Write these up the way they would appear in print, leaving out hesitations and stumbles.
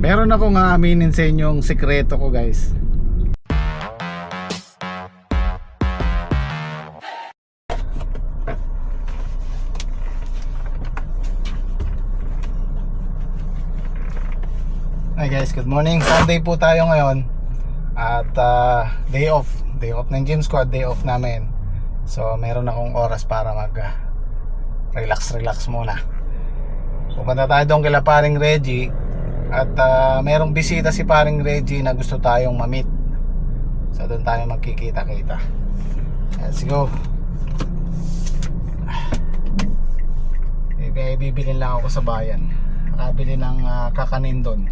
Meron akong aaminin sa inyong sikreto ko, guys. Hi guys, good morning. Sunday po tayo ngayon. At day off ng gym squad, day off namin. So meron akong oras para mag relax muna. Pupunta tayo doon kila paring Reggie. At merong bisita si paring Reggie na gusto tayong ma-meet. So doon tayo magkikita-kita. Let's go. Bibili lang ako sa bayan. Nakabili ng kakanin doon.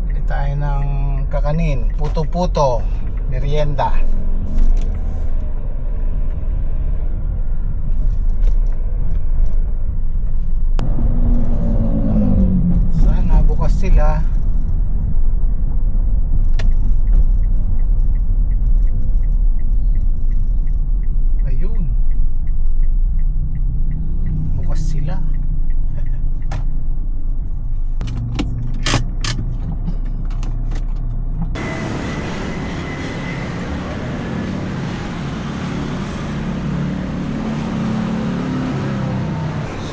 Bili tayo ng kakanin, puto-puto, merienda. Sana bukas sila. Ayun, bukas sila.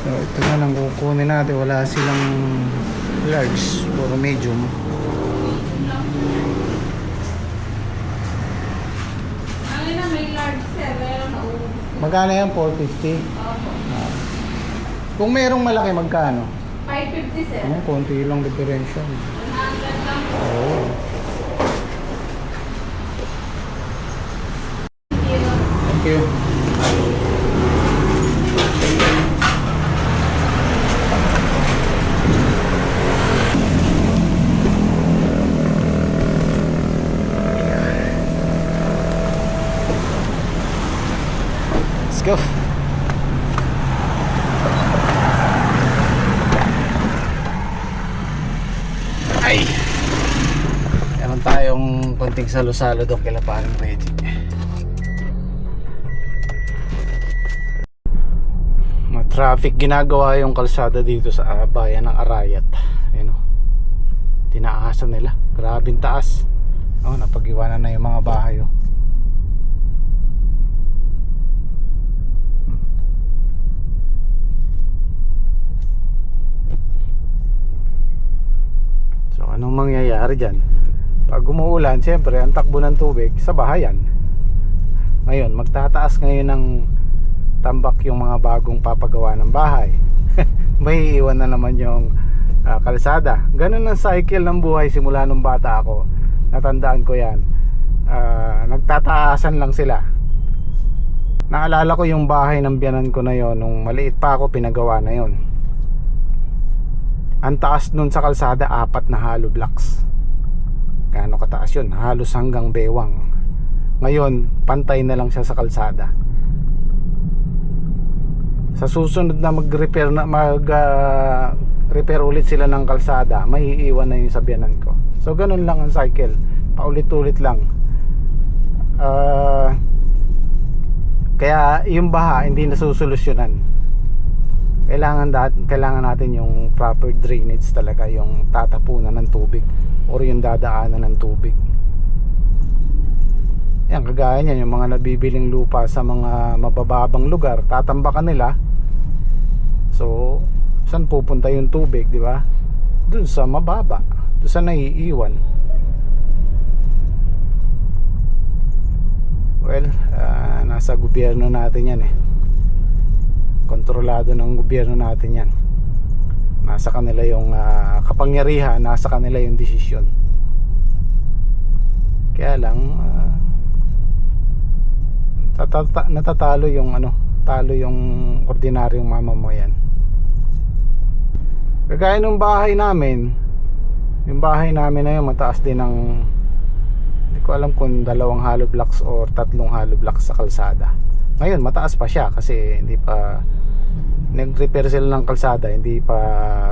So ito na lang kukunin natin. Wala silang large, puro medium. Ano na may large sir, meron na ubus. Magkano yan? 450? Kung merong malaki, magkano? 550 sir. Konti lang diferensya. 100 lang po. Oo. Thank you. Let's go. Ay, meron tayong konting salo-salo doon kila paring Reggie. Traffic ginagawa yung kalsada dito sa bayan ng Arayat. Ayun, tinaasan nila, grabing taas. Napag-iwanan na yung mga bahay. So anong mangyayari dyan? Pag umuulan, siyempre ang takbo ng tubig sa bahayan. Ngayon, magtataas ngayon ng tambak yung mga bagong papagawa ng bahay. May iwan na naman yung kalsada. Ganun ang cycle ng buhay simula nung bata ako. Natandaan ko yan. Nagtataasan lang sila. Naalala ko yung bahay ng biyanan ko na yon. Nung maliit pa ako, pinagawa na yon. Ang taas nun sa kalsada, 4 na hollow blocks. Gaano kataas yun? Halos hanggang bewang. Ngayon, pantay na lang siya sa kalsada. Sa susunod na mag-repair ulit sila ng kalsada, may iiwan na yung sabyanan ko. So ganun lang ang cycle, paulit-ulit lang. Kaya yung baha hindi nasusolusyonan. Kailangan natin yung proper drainage talaga, yung tatapunan ng tubig or yung dadaanan ng tubig. Yan, kagaya niyan, yung mga nabibiling lupa sa mga mabababang lugar, tatambakan nila. So, saan pupunta yung tubig, di ba? Dun sa mababa, dun sa naiiwan. Well, nasa gobyerno natin yan eh. Kontrolado ng gobyerno natin yan. Nasa kanila yung kapangyarihan, nasa kanila yung desisyon. Kaya lang natatalo yung talo yung ordinaryong mamamayan. Kagaya ng bahay namin, yung bahay namin na yun mataas din ng, hindi ko alam kung 2 hollow blocks or 3 hollow blocks sa kalsada. Ngayon mataas pa siya kasi hindi pa nag-repair sila ng kalsada, hindi pa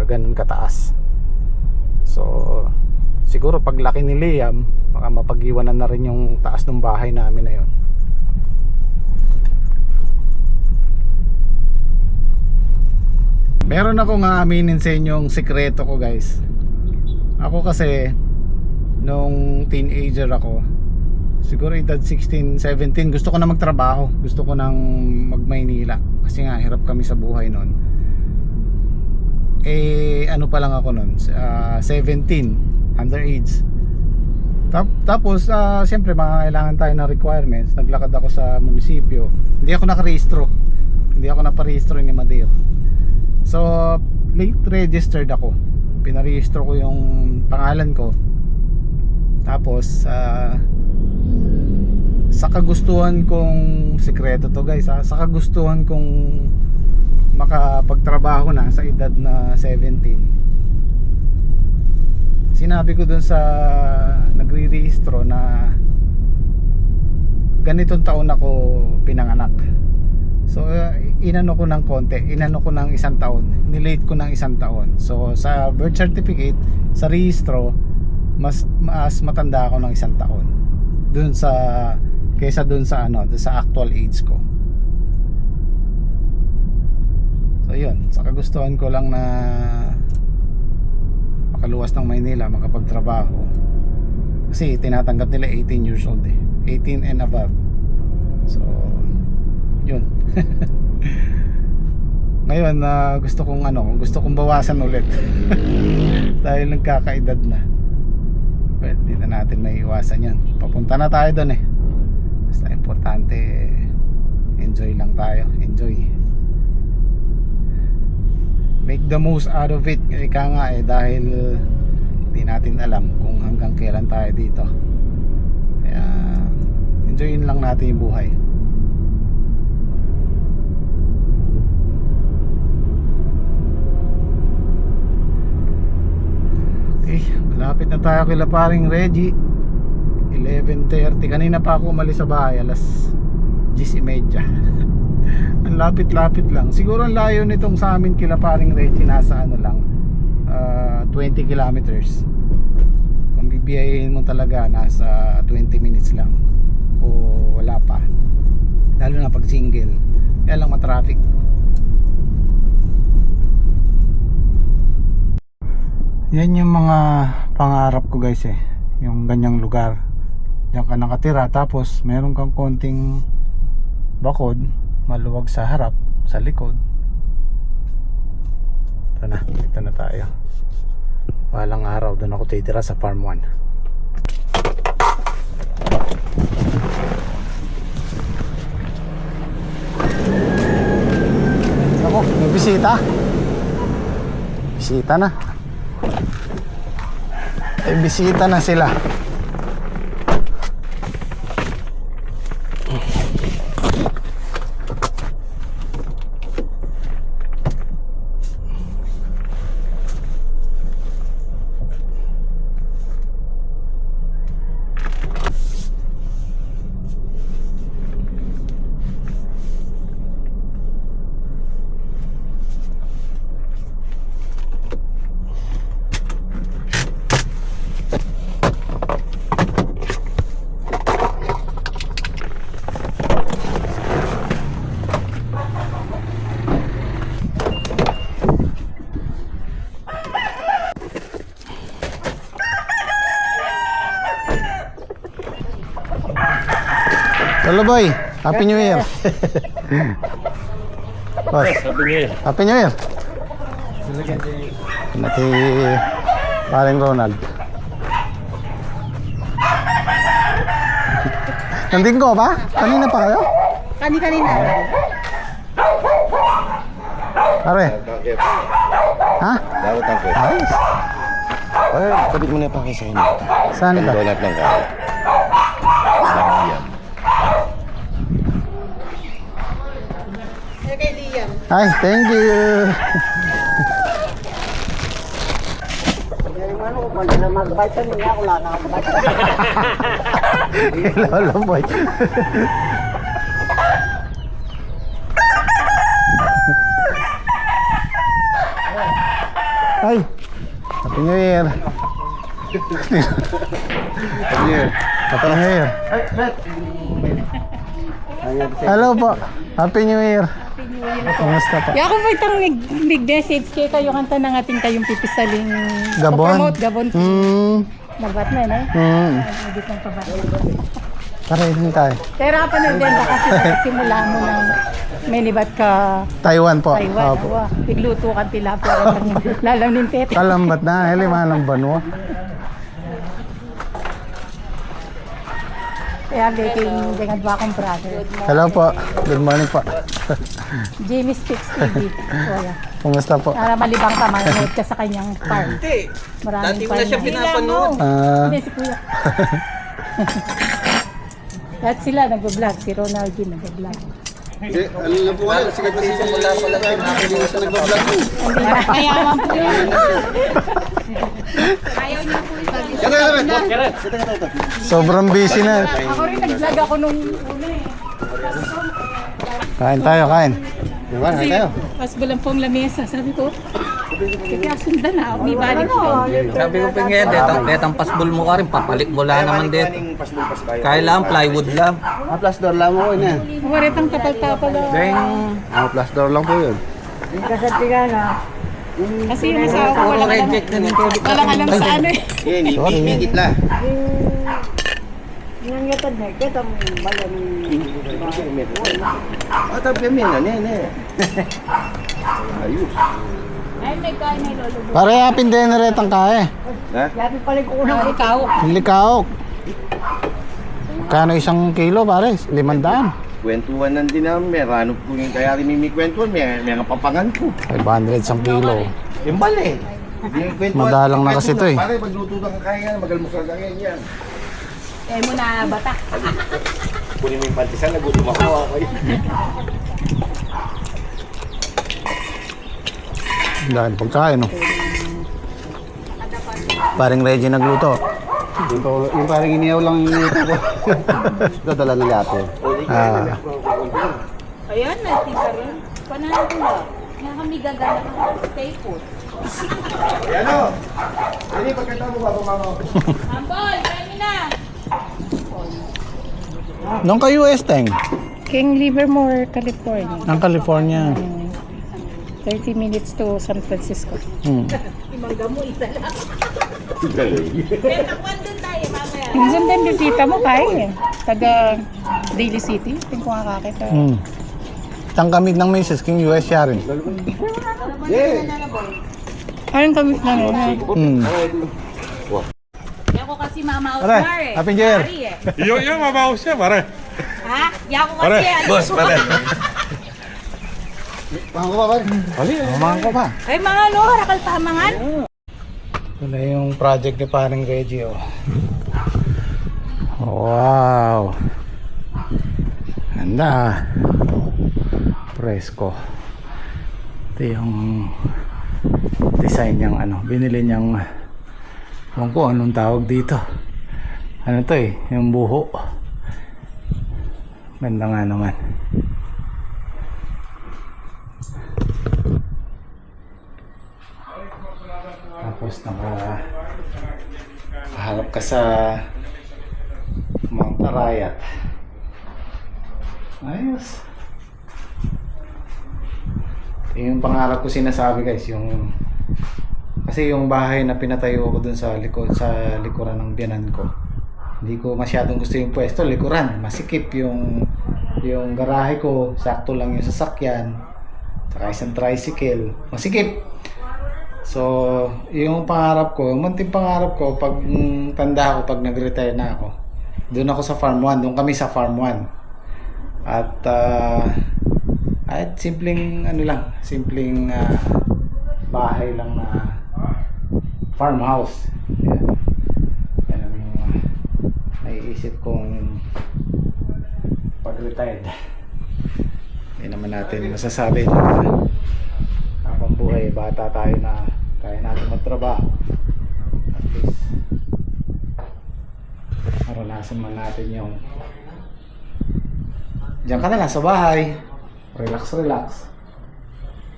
ganun kataas. So siguro pag laki ni Liam, baka mapag-iwanan na rin yung taas ng bahay namin na yun. Meron ako nga aminin sa inyong sekreto ko guys. Ako kasi nung teenager ako, siguro edad 16, 17, gusto ko na magtrabaho. Gusto ko nang mag-Maynila kasi nga hirap kami sa buhay noon. Eh ano pa lang ako noon, 17, underage. Tapos siyempre kailangan tayo ng requirements. Naglakad ako sa munisipyo. Hindi ako nakarehistro. Hindi ako naparehistro ni Madir. So late registered ako. Pinarehistro ko yung pangalan ko. Tapos sa kagustuhan kong sekreto to guys, sa kagustuhan kong makapagtrabaho na sa edad na 17, sinabi ko dun sa nagre-rehistro na ganitong taon ako pinanganak. So inano ko ng konti, inano ko ng 1 taon, nilate ko ng 1 taon. So sa birth certificate, sa rehistro, mas matanda ako ng 1 taon dun sa kaysa dun sa dun sa actual age ko. So yun, sa kagustuhan ko lang na makaluwas ng Maynila, makapagtrabaho. Kasi tinatanggap nila 18 years old 18 and above. So yun. Ngayon gusto kong bawasan ulit. Dahil nagkakaedad na. Well, di na natin may iwasan yan. Papunta na tayo doon basta importante enjoy lang tayo. Enjoy, make the most out of it. Ika nga dahil di natin alam kung hanggang kailan tayo dito. Kaya enjoyin lang natin yung buhay. Okay, malapit na tayo kila paring Reggie. 11:30. Kanina pa ako umalis sa bahay, alas 10:30. Ang lapit-lapit lang. Siguro ang layo nitong sa amin kila paring Reggie, nasa 20 kilometers. Kung bibiyahin mo talaga, nasa 20 minutes lang o wala pa, lalo na pag single. Kaya lang matraffic. Yan yung mga pangarap ko guys yung ganyang lugar. Diyan ka nakatira, tapos meron kang konting bakod, maluwag sa harap, sa likod. Ito na tayo. Walang araw doon ako titira sa Farm 1. Ako, may bisita. Bisita na. May bisita na sila. Hello boy, Happy New Year. Boss, Happy New Year. Nati paring Ronald. Nandun ko ba? Kanina pa kayo? Kanina. Pare. Ha? Dapat ang kwento. Ayos. Ay, kapit mo na pa kayo sa inyo. Saan ito? Donut lang ka. Yan. Kay Liam. Ay, thank you. Lolo boy. Ay, Happy New Year. Happy New Year. Happy New Year. Hello po. Happy New Year. Kumusta pa? Ya ako pa itang big message kay kayo kanta na ating kayong pipisaling Gabon? promote Gabon. Nabat na eh. Hindi kong pabat. Tara, yun tayo. Pero pa na benta kasi simula mo ng may libat ka Taiwan po. Taiwan. Opo. Awa, pigluto ka tilapia. Lalamin tete. Kalambat na, lima ng banwa. Kaya baking dengan ba akong brother. Hello po. Good morning po. Jamie Speaks TV. Kuya. Kumusta po? Para malibang ka, manood ka sa kanyang farm. Hindi. Maraming Dati ko na siya farm. pinapanood. Hindi, si Kuya. Lahat sila nag-vlog. Si Ronaldinho nag-vlog. Ano na po kayo? Sigat na Simula pa lang yung Hindi na siya nag-vlog po. Mayaman po yun. Ayaw niya po isabi. Ito. Sobrang busy na. Ako rin nag-vlog ako nung una eh. Kain tayo, kain. Diba? Kasi pas balang pong lamesa, sabi ko, kaya sundan na, may balik ko. Sabi ko pa nga, detang pasbol mo ka rin, papalik mo lang naman dito. Kailangan plywood lang. Plus door lang mo yun yan. Mawaritang tapal-tapal lang. Plus door lang po yun. Kasi yung asawa ko Puro walang alam. reject na nito. Walang alam sa ano eh. Sorry. Higit la. Tapi kami na, ne. Ayos. Ay, may kain na ilulubo. Pare, yapin dineret ang kaya. Ha? Unang ikaw. Likaok. Kano isang kilo, pare? 500. Kwentuhan nan din namin. Merano po yung kaya rin may kwentuhan. May kapapangan po. 500 isang kilo. Yung bali. Yung kwentuhan. Madalang na kasi ito eh. Pare, magluto ka kaya, magalmusal ka kaya yan. Eh, mo na bata. Kunin mo yung pantisan, nagutom ako. Dahil pagkain, no? Paring Reggie nagluto. Yung parang iniyaw lang yung ito ko. Ito dala na lahat eh. Ah, Ayan, nagtisa rin. Panahan ko lang. Nga kami gagana ka. Stay put. Ayan o! Hindi, pagkata mo ba mo? Ambol, kami na. nung ka US, Teng? King Livermore, California. Ng California. 30 minutes to San Francisco. Imangga mo, isa lang. Takwan doon tayo, mamaya. Minsan din bisita mo kaya eh. Taga Daly City. Tingko nga kakita. Isang kamit ng Mrs. King US siya rin. Ayun kami na nun. Yako kasi mama Pare, Osmar eh. Happy New Year. Ari eh. Yung mabaho siya, pare. Ha? Yako kasi ano. Boss, pare. Pahang ko ba, pare? Umahan ko pa. Ay mga ano, harakal tamangan. Wala yung project ni paring Reggie, oh. Wow. Ganda. Presko. Ito yung design niyang ano. Binili niyang ewan ko anong tawag dito. Ano to eh, yung buho. Ganda nga naman. Tapos nakaharap ka sa Mount Arayat. Ayos. Yung pangarap ko sinasabi guys, yung kasi yung bahay na pinatayo ko dun sa likuran ng biyanan ko. Hindi ko masyadong gusto yung pwesto, likuran, masikip yung garahe ko, sakto lang yung sasakyan, saka isang tricycle, masikip. So, yung pangarap ko, yung munting pangarap ko, pag tanda ko, pag nag-retire na ako, doon ako sa Farm 1, doon kami sa Farm 1. At simpleng ano lang, simpleng bahay lang na farmhouse. Yan ang naiisip kong pag-retired. Hindi naman natin masasabi na habang buhay, bata tayo na kaya natin magtrabaho. At least maranasan man natin yung diyan ka na lang sa bahay, relax,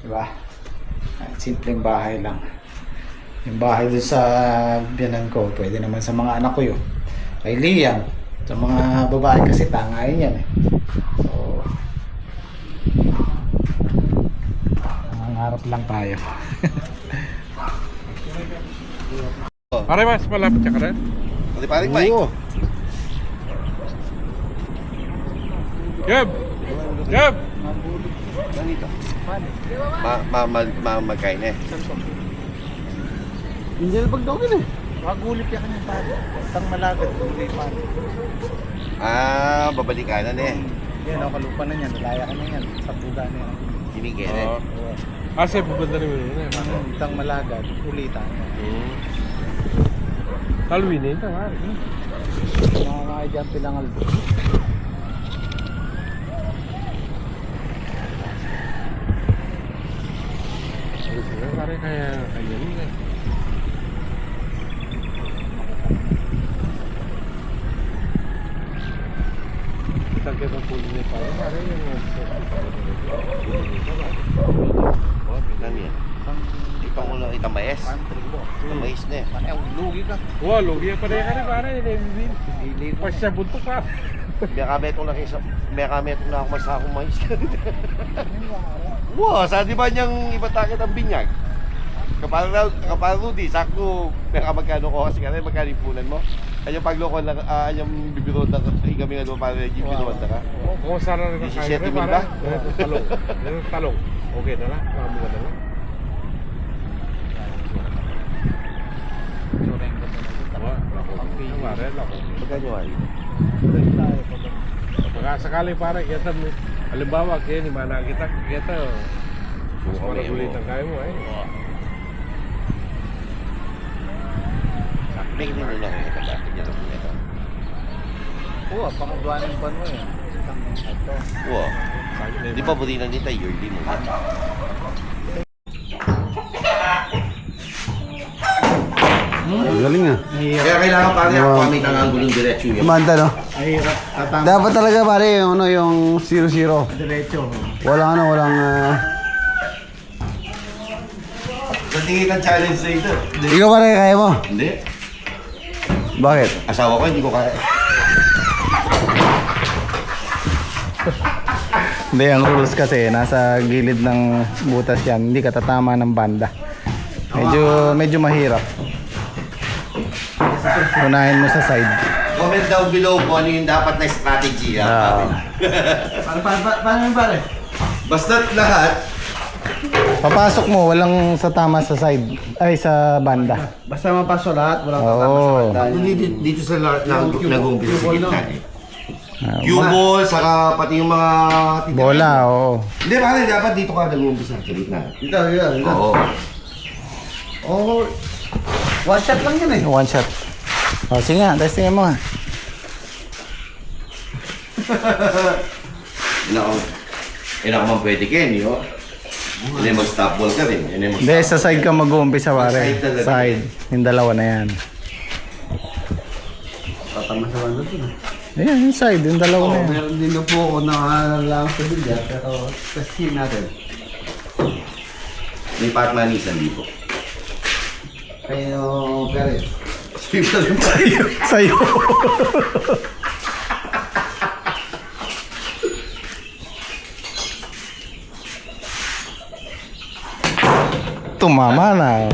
diba? At simpleng bahay lang. Yung bahay doon sa biyanan ko, pwede naman sa mga anak ko yun, kay Liam. Sa mga babae kasi tangayin yan eh. So Harap lang tayo. Pare, mas malapit ka rin. Pati paring Mike. Oo. Gab! Gab! Ganito. Magkain eh. Hindi na pagdawin eh. Magulip yan ng pare. Tang malagad, gulip pare. Ah, babalikanan eh. Yan, ako kalupa na yan. Nalaya ka na yan. Sa buga na yan. Tinigil eh. Oo. Asa pupunta rin mo na eh. Tang malagad, ulitan. Talwin eh, ito pare. Mga kaya pilang albo. Pare kaya yun eh. Kita pulo niya pare yung Ano yan? Ipang ulo, itamayes. Itamayes na eh. Lugi ka. wow, lugi pa rin ka rin pare. Pas siya buntok pa. May kami itong na ako masakong mais. Wow, sa di ba niyang ipatakit ang binyag? Kapag Rudy, sakto, may magkano ko kasi kaya magkano ipunan mo? Ay yung pagloko lang, yung bibiro na kami nga doon para yung binuwan na ka. Kung saan na rin 17 mil ba? Talong. Talong. Okay na lang. Mamuha na lang. Pare, lako. Magkano ay? Pagka sakali pare, kita mo. Halimbawa, kaya ni mana kita, mas maragulitan kayo mo eh. May hindi nila kung ito bakit niya lang ito. Oo, pangudwanan pa mo eh. Wow. Di ba burinan dito, yearly mo na. Galing ah. Kaya kailangan pare ako kami ang gulong diretsyo yun. Kumanda no? Mahirap. Dapat talaga pare yung ano yung 0-0. Diretso. Walang Natingin ang challenge sa ito. Ikaw pare kaya mo? Hindi. Bakit? Asawa ko, hindi ko kaya. Hindi, ang rules kasi nasa gilid ng butas yan, hindi ka tatama ng banda. Medyo mahirap. Unahin mo sa side. Comment down below kung ano yung dapat na strategy. Paano yun pare? Basta't lahat, Papasok mo, walang sa tama sa side. Ay, sa banda. Basta mapaso lahat, walang Oo. tatama sa banda. dito sa nag-umpisa sa Cue ball, gitna no? eh. Cue ball, saka pati yung mga... Bola, oo. Hindi, pare, dapat dito ka nag-umpisa sa gitna. Dito. Oo. Oh, one shot lang yun eh. One shot. O, sige nga, testingin mo nga. Ina ko man pwede Ken, yun. Hindi mag-stop ball ka rin. Hindi, sa side ka mag-uumpisa pare. Side talaga. Side. Yung dalawa na yan. Tatama sa banda dun. Ayan, yung side, yung dalawa na yan. Meron din na po ako nakalalang sa bilyar, pero testing natin. May partner ni Sandy po. Kayo, pare. Sa'yo. Tumama na.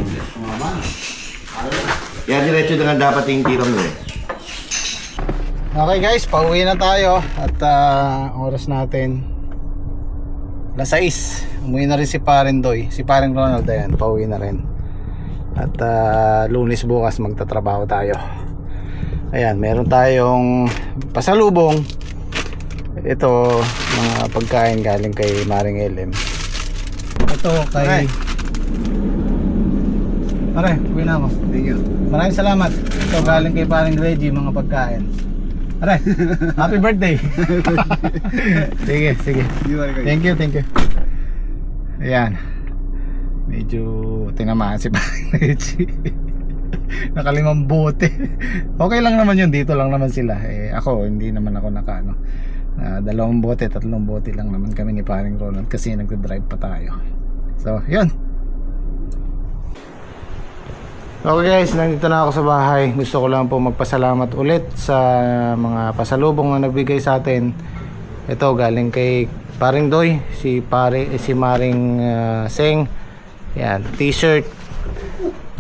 Kaya diretso na nga dapat yung tiro mo eh. Okay guys, pauwi na tayo. At oras natin alas 6. Umuwi na rin si Paring Doy. Si Paring Ronald, ayan, pauwi na rin. At Lunes bukas magtatrabaho tayo. Ayan, meron tayong pasalubong. Ito, mga pagkain galing kay Maring LM. Ito kay Pare, uwi na ako. Thank you. Maraming salamat. Ito galing kay Paring Reggie, mga pagkain. Pare, happy birthday. Sige. Thank you. Ayan. Medyo tinamaan si Paring Reggie. Nakalimang bote. Okay lang naman yun, dito lang naman sila. Ako, hindi naman ako nakaano. 2 bote, 3 bote lang naman kami ni Paring Ronald kasi nagdadrive pa tayo. So, yun. Okay guys, nandito na ako sa bahay. Gusto ko lang po magpasalamat ulit sa mga pasalubong na nagbigay sa atin. Ito galing kay paring Doy, si Maring Seng. Yan, t-shirt,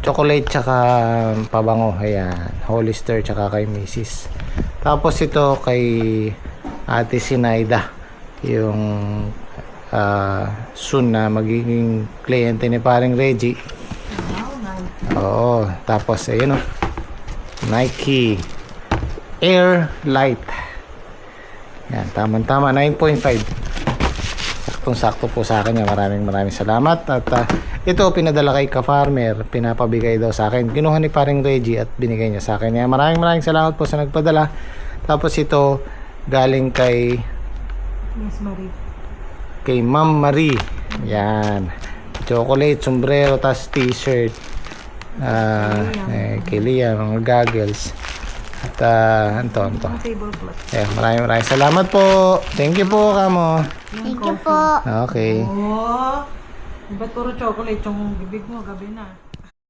chocolate tsaka pabango. Ayan, Hollister tsaka kay Mrs. Tapos ito kay Ate Sinaida, yung soon na magiging kliyente ni paring Reggie. Oo, tapos ayun oh, Nike Air Light. Yan, tama-tama, 9.5. Saktong-sakto po sa akin yan. Maraming salamat. At ito, pinadala kay Ka-Farmer. Pinapabigay daw sa akin. Kinuha ni paring Reggie at binigay niya sa akin. Yan, maraming salamat po sa nagpadala. Tapos ito, galing kay Miss Marie. Kay Ma'am Marie. Yan. Chocolate, sombrero, tas t-shirt. Kay Lia, mga goggles. At ito. Ayan, maraming salamat po. Thank you po, Kamo. Thank you po. Okay. Oh, ba't puro chocolate yung bibig mo gabi na?